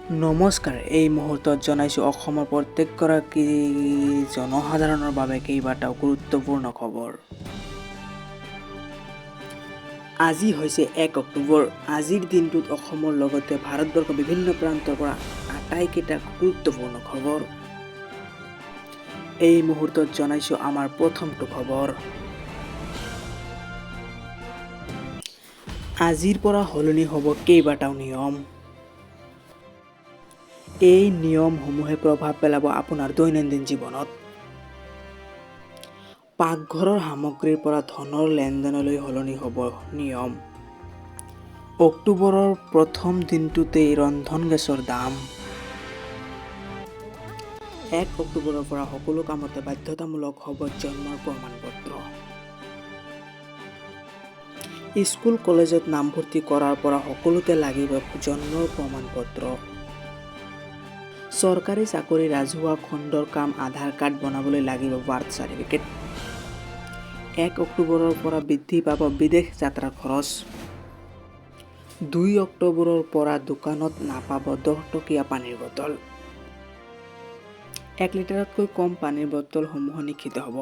নমস্কাৰ। এই মুহূৰ্তত জনাইছোঁ অসমৰ প্ৰত্যেকগৰাকী জনসাধাৰণৰ বাবে কেইবাটাও গুৰুত্বপূৰ্ণ খবৰ। আজি হৈছে ১ অক্টোবৰ। আজিৰ দিনটোত অসমৰ লগতে ভাৰতবৰ্ষৰ বিভিন্ন প্ৰান্তৰ পৰা আটাইকেইটা গুৰুত্বপূৰ্ণ খবৰ। এই মুহূৰ্তত জনাইছোঁ আমাৰ প্ৰথমটো খবৰ। আজিৰ পৰা সলনি হ'ব কেইবাটাও নিয়ম। এই নিয়মসমূহে প্ৰভাৱ পেলাব আপোনাৰ দৈনন্দিন জীৱনত। পাকঘৰৰ সামগ্ৰীৰ পৰা ধনৰ লেনদেনলৈ সলনি হ'ব নিয়ম। অক্টোবৰৰ প্ৰথম দিনটোতেই ৰন্ধন গেছৰ দাম। ১ অক্টোবৰৰ পৰা সকলো কামতে বাধ্যতামূলক হ'ব জন্মৰ প্ৰমাণপত্ৰ। স্কুল কলেজত নামভৰ্তি কৰাৰ পৰা সকলোতে লাগিব জন্মৰ প্ৰমাণপত্ৰ। চৰকাৰী চাকৰি ৰাজহুৱা খণ্ডৰ কাম আধাৰ কাৰ্ড বনাবলৈ লাগিব বাৰ্থ চাৰ্টিফিকেট। ১ অক্টোবৰৰ পৰা বৃদ্ধি পাব বিদেশ যাত্ৰাৰ খৰচ। ২ অক্টোবৰৰ পৰা দোকানত নাপাব ১০ টকীয়া পানীৰ বটল। ১ লিটাৰতকৈ কম পানীৰ বটলসমূহ নিষিদ্ধ হ'ব।